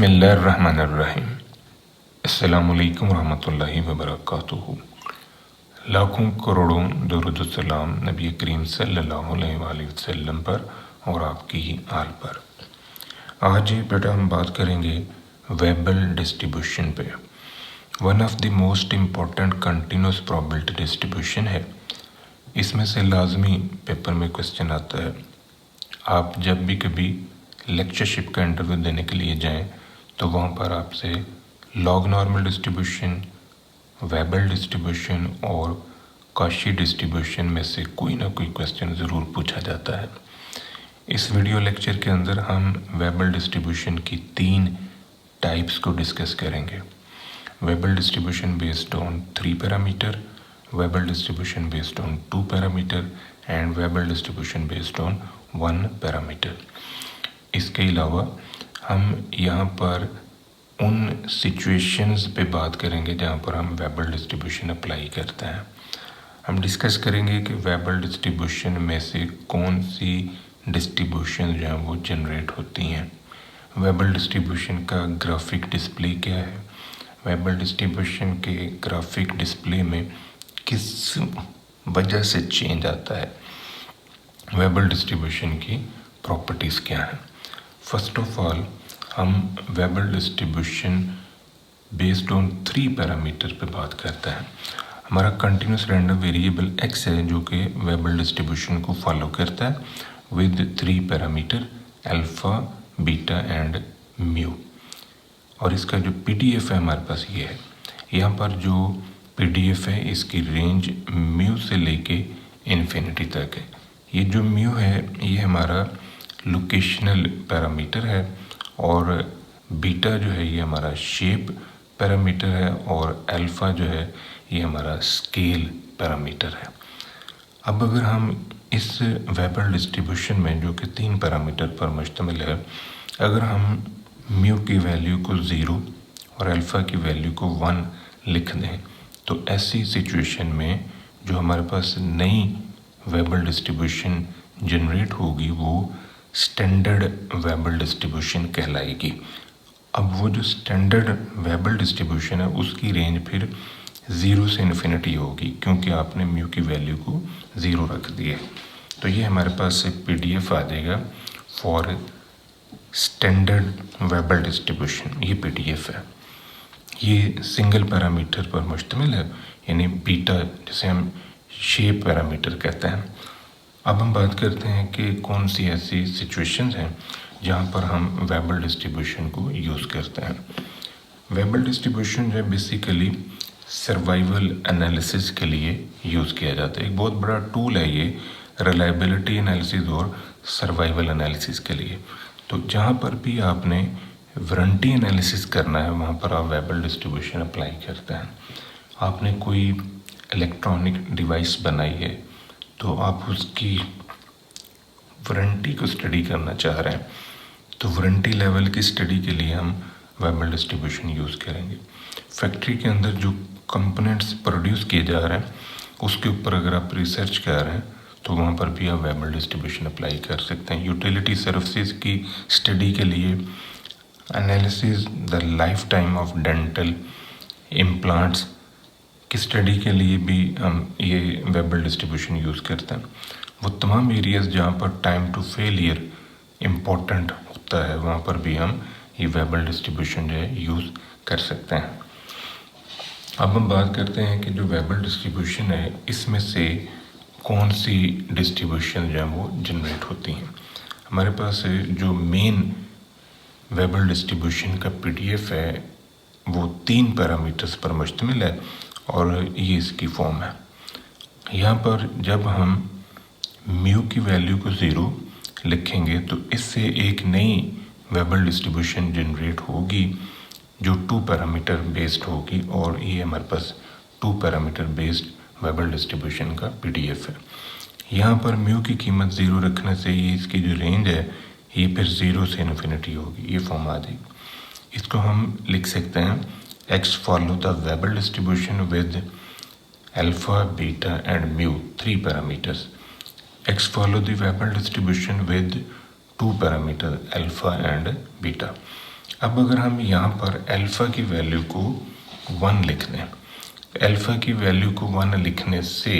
बिस्मिल्लाहिर्रहमानिर्रहीम। अस्सलामुअलैकुम रहमतुल्लाहि व बरकातुहू। लाखों करोड़ों दुरूद व सलाम नबी करीम सल्लल्लाहु अलैहि वसल्लम पर और आपकी ही आल पर। आज बेटा हम बात करेंगे वेबल डिस्ट्रीब्यूशन पे। One of the most important continuous probability distribution है। इसमें से लाजमी पेपर में क्वेश्चन आता है। आप जब भी कभी लेक्चरशिप का इंटरव्यू देने के लिए जाएं तो वहाँ पर आपसे लॉग नॉर्मल डिस्ट्रीब्यूशन, वेबल डिस्ट्रीब्यूशन और कॉशी डिस्ट्रीब्यूशन में से कोई ना कोई क्वेश्चन ज़रूर पूछा जाता है। इस वीडियो लेक्चर के अंदर हम वेबल डिस्ट्रीब्यूशन की 3 टाइप्स को डिस्कस करेंगे। Weibull distribution based on 3 parameter, Weibull distribution based on 2 parameter and Weibull distribution based on 1 parameter. इसके अलावा हम यहाँ पर उन सिचुएशंस पे बात करेंगे जहाँ पर हम वेबल डिस्ट्रीब्यूशन अप्लाई करते हैं। हम डिस्कस करेंगे कि वेबल डिस्ट्रीब्यूशन में से कौन सी डिस्ट्रीब्यूशन जो है वो जनरेट होती हैं, वेबल डिस्ट्रीब्यूशन का ग्राफिक डिस्प्ले क्या है, वेबल डिस्ट्रीब्यूशन के ग्राफिक डिस्प्ले में किस वजह से चेंज आता है, वेबल डिस्ट्रीब्यूशन की प्रॉपर्टीज़ क्या हैं। फर्स्ट ऑफ ऑल हम वेबल डिस्ट्रीब्यूशन बेस्ड ऑन 3 पैरामीटर पे बात करते हैं। हमारा कंटिन्यूस रैंडम वेरिएबल x है जो कि वेबल डिस्ट्रीब्यूशन को फॉलो करता है with 3 parameter alpha, beta and mu. और इसका जो PDF है हमारे पास ये है। यहाँ पर जो PDF है इसकी रेंज म्यू से लेके इन्फिनिटी तक है। ये जो म्यू है ये हमारा लोकेशनल पैरामीटर है और बीटा जो है ये हमारा शेप पैरामीटर है और अल्फ़ा जो है ये हमारा स्केल पैरामीटर है। अब अगर हम इस वेबल डिस्ट्रीब्यूशन में जो कि 3 पैरामीटर पर मुश्तमिल है, अगर हम म्यू की वैल्यू को 0 और अल्फ़ा की वैल्यू को 1 लिख दें तो ऐसी सिचुएशन में जो हमारे पास नई वेबल डिस्ट्रीब्यूशन जनरेट होगी वो स्टैंडर्ड वेबल डिस्ट्रीब्यूशन कहलाएगी। अब वो जो स्टैंडर्ड वेबल डिस्ट्रीब्यूशन है उसकी रेंज फिर 0 से इन्फिनिटी होगी क्योंकि आपने म्यू की वैल्यू को 0 रख दिया। तो ये हमारे पास एक PDF आ जाएगा फॉर स्टैंडर्ड वेबल डिस्ट्रीब्यूशन। ये PDF है, ये सिंगल पैरामीटर पर मुश्तमिल है, यानी बीटा जिसे हम शेप पैरामीटर कहते हैं। अब हम बात करते हैं कि कौन सी ऐसी सिचुएशंस हैं जहाँ पर हम वेबल डिस्ट्रीब्यूशन को यूज़ करते हैं। वेबल डिस्ट्रीब्यूशन जो है बेसिकली सर्वाइवल एनालिसिस के लिए यूज़ किया जाता है। एक बहुत बड़ा टूल है ये रिलायबिलिटी एनालिसिस और सर्वाइवल एनालिसिस के लिए। तो जहाँ पर भी आपने वारंटी एनालिसिस करना है वहाँ पर आप वेबल डिस्ट्रीब्यूशन अप्लाई करते हैं। आपने कोई इलेक्ट्रॉनिक डिवाइस बनाई है तो आप उसकी वारंटी को स्टडी करना चाह रहे हैं तो वारंटी लेवल की स्टडी के लिए हम वेबल डिस्ट्रीब्यूशन यूज़ करेंगे। फैक्ट्री के अंदर जो कंपोनेंट्स प्रोड्यूस किए जा रहे हैं उसके ऊपर अगर आप रिसर्च कर रहे हैं तो वहाँ पर भी आप वेबल डिस्ट्रीब्यूशन अप्लाई कर सकते हैं। यूटिलिटी सर्विसेज की स्टडी के लिए analysis the life time of dental implants की स्टडी के लिए भी हम ये वेबल डिस्ट्रीब्यूशन यूज़ करते हैं। वो तमाम एरियाज़ जहाँ पर टाइम टू फेलियर इम्पोर्टेंट होता है वहाँ पर भी हम ये वेबल डिस्ट्रीब्यूशन जो है यूज़ कर सकते हैं। अब हम बात करते हैं कि जो वेबल डिस्ट्रीब्यूशन है इसमें से कौन सी डिस्ट्रीब्यूशन जो है वो जनरेट होती हैं। हमारे पास जो मेन वेबल डिस्ट्रीब्यूशन का PDF है वो 3 पैरामीटर्स पर मुश्तमिल है और ये इसकी फॉर्म है। यहाँ पर जब हम म्यू की वैल्यू को 0 लिखेंगे तो इससे एक नई वेबल डिस्ट्रीब्यूशन जनरेट होगी जो 2 पैरामीटर बेस्ड होगी और ये हमारे पास 2 पैरामीटर बेस्ड वेबल डिस्ट्रीब्यूशन का PDF है। यहाँ पर म्यू की कीमत 0 रखने से ये इसकी जो रेंज है ये फिर 0 से इन्फिनिटी होगी, ये फॉर्म आ जाएगी। इसको हम लिख सकते हैं X follow the Weber distribution with alpha, beta and mu 3 parameters. X follow the Weber distribution with 2 parameters alpha and beta. अब अगर हम यहाँ पर अल्फ़ा की वैल्यू को 1 लिख दें, अल्फ़ा की वैल्यू को 1 लिखने से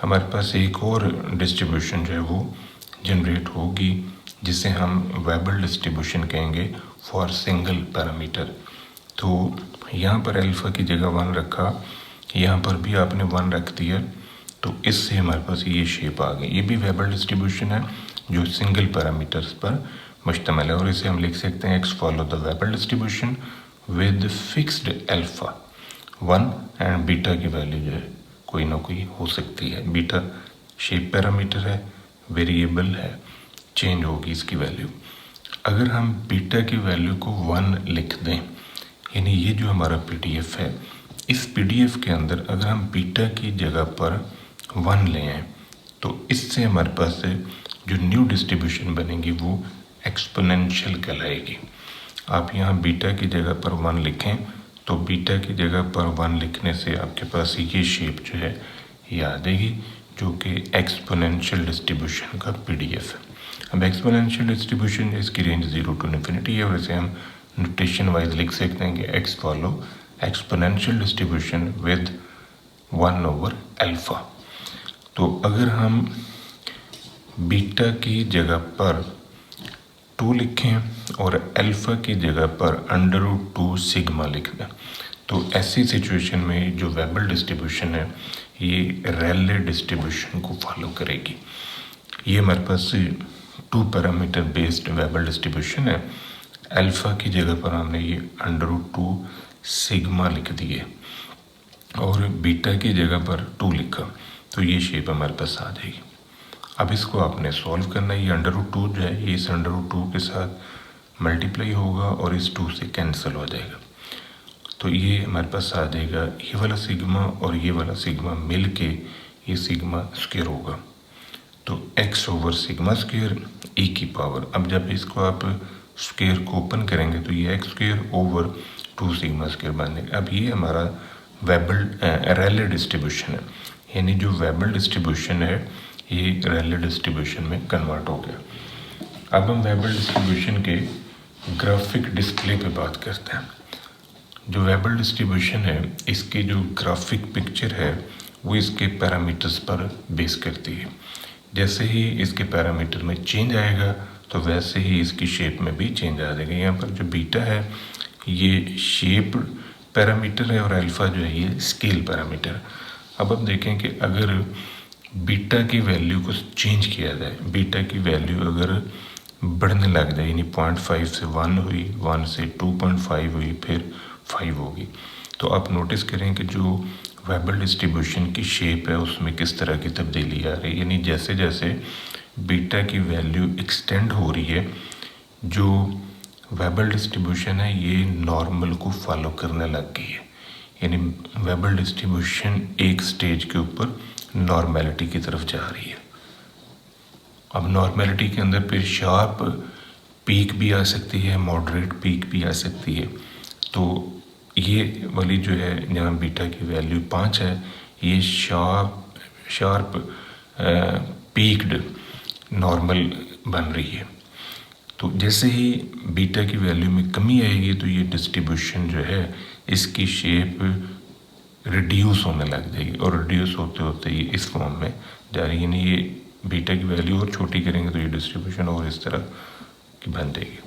हमारे पास एक और डिस्ट्रीब्यूशन जो है वो जनरेट होगी, जिसे हम वेबल डिस्ट्रीब्यूशन कहेंगे फॉर सिंगल पैरामीटर। तो यहाँ पर अल्फ़ा की जगह 1 रखा, यहाँ पर भी आपने 1 रख दिया, तो इससे हमारे पास ये शेप आ गई। ये भी वेबल डिस्ट्रीब्यूशन है जो सिंगल पैरामीटर्स पर मुश्तमिल है, और इसे हम लिख सकते हैं x follow the Weibull distribution with fixed alpha 1 and beta की वैल्यू जो है कोई ना कोई हो सकती है। बीटा शेप पैरामीटर है, वेरिएबल है, चेंज होगी इसकी वैल्यू। अगर हम बीटा की वैल्यू को 1 लिख दें, यानी ये जो हमारा पीडीएफ है, इस पीडीएफ के अंदर अगर हम बीटा की जगह पर 1 ले आए तो इससे हमारे पास जो न्यू डिस्ट्रीब्यूशन बनेगी वो एक्सपोनेंशियल कहलाएगी। आप यहाँ बीटा की जगह पर 1 लिखें तो बीटा की जगह पर 1 लिखने से आपके पास ये शेप जो है ये आ जाएगी, जो कि एक्सपोनेंशियल डिस्ट्रीब्यूशन का पीडीएफ है। अब एक्सपोनेंशियल डिस्ट्रीब्यूशन इसकी रेंज 0 to इन्फिनिटी है, और इसे हम नोटेशन वाइज लिख सकते हैं कि x follow exponential distribution with 1/अल्फ़ा। तो अगर हम बीटा की जगह पर 2 लिखें और अल्फ़ा की जगह पर √2 सिग्मा लिख दें, तो ऐसी सिचुएशन में जो वेबल डिस्ट्रीब्यूशन है ये रेले डिस्ट्रीब्यूशन को फॉलो करेगी। ये हमारे पास 2 पैरामीटर बेस्ड वेबल डिस्ट्रीब्यूशन है। अल्फ़ा की जगह पर हमने ये √2 सिग्मा लिख दिए और बीटा की जगह पर 2 लिखा, तो ये शेप हमारे पास आ जाएगी। अब इसको आपने सॉल्व करना है। ये √2 जो है ये इस √2 के साथ मल्टीप्लाई होगा और इस 2 से कैंसिल हो जाएगा, तो ये हमारे पास आ जाएगा ये वाला सिग्मा और ये वाला सिग्मा मिल के ये सिग्मा स्क्वायर होगा, तो x/σ² e की पावर। अब जब इसको आप स्क्वायर को ओपन करेंगे तो ये x² 2 σ² बन जाएगा। अब ये हमारा वेबल रेले डिस्ट्रीब्यूशन है, यानी जो वेबल डिस्ट्रीब्यूशन है ये रेले डिस्ट्रीब्यूशन में कन्वर्ट हो गया। अब हम वेबल डिस्ट्रीब्यूशन के ग्राफिक डिस्प्ले पे बात करते हैं। जो वेबल डिस्ट्रीब्यूशन है इसकी जो ग्राफिक पिक्चर है वो इसके पैरामीटर्स पर बेस करती है। जैसे ही इसके पैरामीटर में चेंज आएगा तो वैसे ही इसकी शेप में भी चेंज आ जाएगा। यहाँ पर जो बीटा है ये शेप पैरामीटर है और अल्फ़ा जो है ये स्केल पैरामीटर। अब हम देखें कि अगर बीटा की वैल्यू को चेंज किया जाए, बीटा की वैल्यू अगर बढ़ने लग जाए, यानी 0.5 से 1 हुई, 1 से 2.5 हुई, फिर 5 होगी, तो आप नोटिस करें कि जो वेबल डिस्ट्रीब्यूशन की शेप है उसमें किस तरह की तब्दीली आ रही है। यानी जैसे जैसे बीटा की वैल्यू एक्सटेंड हो रही है, जो वेबल डिस्ट्रीब्यूशन है ये नॉर्मल को फॉलो करने लग गई है, यानी वेबल डिस्ट्रीब्यूशन एक स्टेज के ऊपर नॉर्मेलिटी की तरफ जा रही है। अब नॉर्मेलिटी के अंदर फिर शार्प पीक भी आ सकती है, मॉडरेट पीक भी आ सकती है। तो ये वाली जो है जहाँ बीटा की वैल्यू 5 है ये शार्प पीक्ड नॉर्मल बन रही है। तो जैसे ही बीटा की वैल्यू में कमी आएगी तो ये डिस्ट्रीब्यूशन जो है इसकी शेप रिड्यूस होने लग जाएगी, और रिड्यूस होते होते ये इस फॉर्म में जा रही है। यानी ये बीटा की वैल्यू और छोटी करेंगे तो ये डिस्ट्रीब्यूशन और इस तरह की बन जाएगी।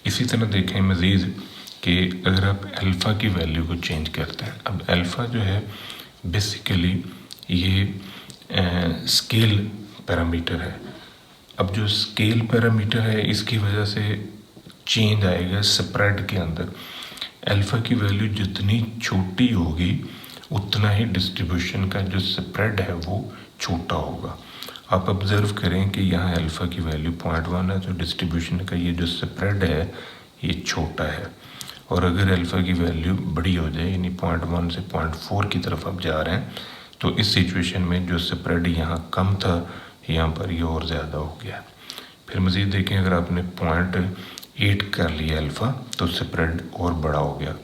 इसी तरह देखें मज़ीद कि अगर आप अल्फ़ा की वैल्यू को चेंज करते हैं, अब अल्फ़ा जो है बेसिकली ये स्केल पैरामीटर है। अब जो स्केल पैरामीटर है इसकी वजह से चेंज आएगा स्प्रेड के अंदर। अल्फ़ा की वैल्यू जितनी छोटी होगी उतना ही डिस्ट्रीब्यूशन का जो स्प्रेड है वो छोटा होगा। आप ऑब्ज़र्व करें कि यहाँ अल्फ़ा की वैल्यू 0.1 है, तो डिस्ट्रीब्यूशन का ये जो स्प्रेड है ये छोटा है। और अगर अल्फ़ा की वैल्यू बड़ी हो जाए, यानी 0.1 से 0.4 की तरफ आप जा रहे हैं, तो इस सिचुएशन में जो स्प्रेड यहाँ कम था यहाँ पर ये और ज़्यादा हो गया। फिर मज़ीद देखें, अगर आपने 0.8 कर लिया अल्फ़ा तो स्प्रेड और बड़ा हो गया।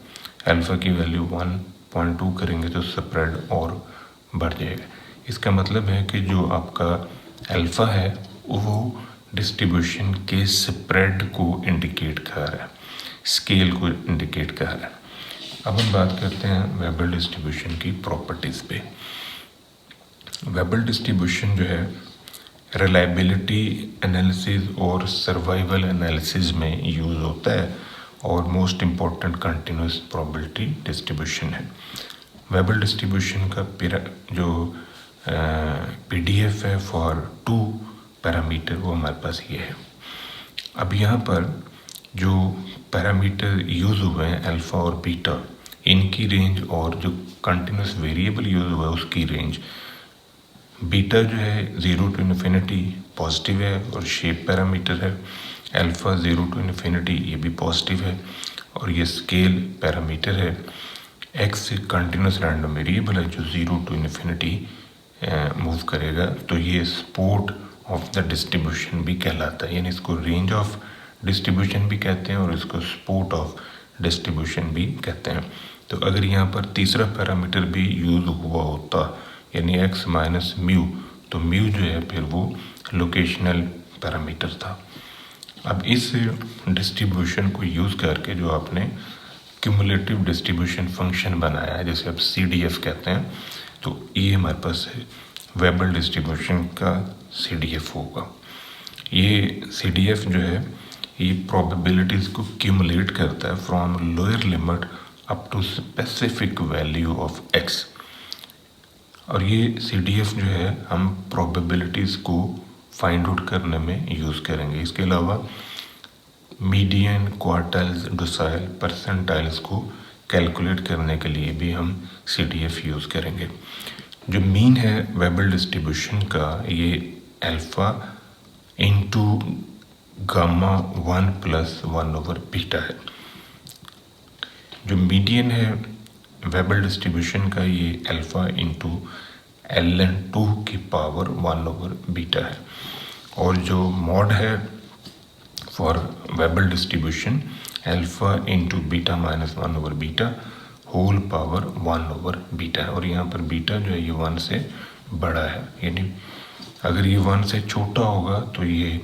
अल्फ़ा की वैल्यू 1.2 करेंगे तो स्प्रेड और बढ़ जाएगा। इसका मतलब है कि जो आपका अल्फ़ा है वो डिस्ट्रीब्यूशन के स्प्रेड को इंडिकेट कर रहा है। स्केल को इंडिकेट कर रहा है। अब हम बात करते हैं वेबल डिस्ट्रीब्यूशन की प्रॉपर्टीज़ पे। वेबल डिस्ट्रीब्यूशन जो है रिलायबिलिटी एनालिसिस और सर्वाइवल एनालिसिस में यूज़ होता है और most important continuous probability distribution है। वेबल डिस्ट्रीब्यूशन का जो PDF है फॉर 2 पैरामीटर वो हमारे पास ये है। अब यहाँ पर जो पैरामीटर यूज़ हुए हैं अल्फ़ा और बीटा, इनकी रेंज और जो कंटिन्यूस वेरिएबल यूज़ हुआ है उसकी रेंज, बीटा जो है 0 to इन्फिनिटी पॉजिटिव है और शेप पैरामीटर है, अल्फ़ा 0 to इन्फिनिटी ये भी पॉजिटिव है और ये स्केल पैरामीटर है। एक्स कंटिन्यूस रैंडम वेरिएबल है जो 0 to इन्फिनिटी मूव करेगा, तो ये सपोर्ट ऑफ द डिस्ट्रीब्यूशन भी कहलाता है, यानी इसको रेंज ऑफ डिस्ट्रीब्यूशन भी कहते हैं और इसको सपोर्ट ऑफ डिस्ट्रीब्यूशन भी कहते हैं। तो अगर यहाँ पर तीसरा पैरामीटर भी यूज़ हुआ होता यानी x माइनस म्यू, तो म्यू जो है फिर वो लोकेशनल पैरामीटर था। अब इस डिस्ट्रीब्यूशन को यूज़ करके जो आपने क्यूमुलेटिव डिस्ट्रीब्यूशन फंक्शन बनाया है, जैसे अब CDF कहते हैं, तो ये हमारे पास है वेबल डिस्ट्रीब्यूशन का CDF होगा। ये CDF जो है ये प्रोबेबिलिटीज़ को क्यूमुलेट करता है from lower limit up to specific value of x। और ये CDF जो है हम प्रोबेबिलिटीज़ को फाइंड आउट करने में यूज़ करेंगे। इसके अलावा मीडियन, क्वार्टाइल्स, डेसिमल, परसेंटाइल्स को कैलकुलेट करने के लिए भी हम CDF यूज़ करेंगे। जो मीन है वेबल डिस्ट्रीब्यूशन का ये अल्फ़ा इंटू गामा 1 + 1/बीटा है। जो मीडियन है वेबल डिस्ट्रीब्यूशन का ये अल्फ़ा इंटू ln2 की पावर 1/बीटा है। और जो मॉड है for Weibull distribution alpha into beta minus 1/बीटा होल पावर 1/बीटा है। और यहाँ पर बीटा जो है ये 1 से बड़ा है, यानी अगर ये 1 से छोटा होगा तो ये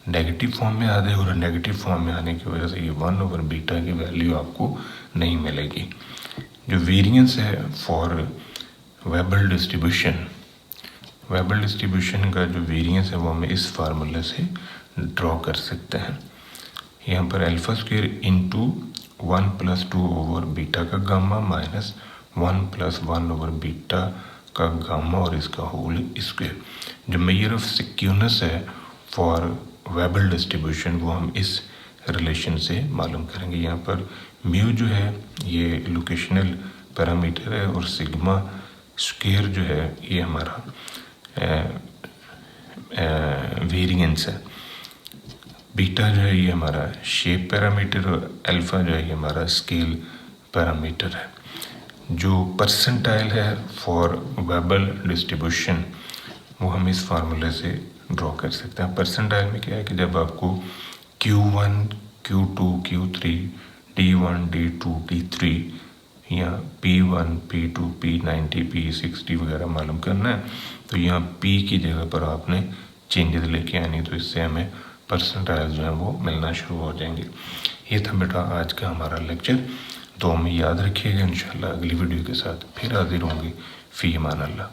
नेगेटिव फॉर्म में आ जाएगा और नेगेटिव फॉर्म में आने की वजह से ये 1/बीटा की वैल्यू आपको नहीं मिलेगी। जो वेरिएंस है फॉर वेबल डिस्ट्रीब्यूशन का जो वेरिएंस है वो हम इस फार्मूले से ड्रॉ कर सकते हैं। यहाँ पर अल्फ़ा स्क्वायर इंटू 1 + 2/बीटा का गामा माइनस 1 + 1/बीटा का गामा और इसका होल स्क्वायर। जो मेजर ऑफ सिक्योरनेस है फॉर वेबल डिस्ट्रीब्यूशन वो हम इस रिलेशन से मालूम करेंगे। यहाँ पर म्यू जो है ये लोकेशनल पैरामीटर है और सिग्मा स्क्वायर जो है ये हमारा वेरिएंस है। बीटा जो है ये हमारा शेप पैरामीटर और अल्फ़ा जो है ये हमारा स्केल पैरामीटर है। जो परसेंटाइल है फॉर वेबल डिस्ट्रीब्यूशन वो हम इस फार्मूले से ड्रॉ कर सकते हैं। परसेंटाइल में क्या है कि जब आपको Q1, Q2, Q3, D1, D2, D3 या P1, P2, P90, P60 वगैरह मालूम करना है, तो यहाँ P की जगह पर आपने चेंजेस लेके आनी, तो इससे हमें परसेंटाइल जो है वो मिलना शुरू हो जाएंगे। ये था बेटा आज का हमारा लेक्चर। तो हमें याद रखिएगा, इंशाल्लाह अगली वीडियो के साथ फिर हाजिर होंगे। फ़ी अमान अल्लाह।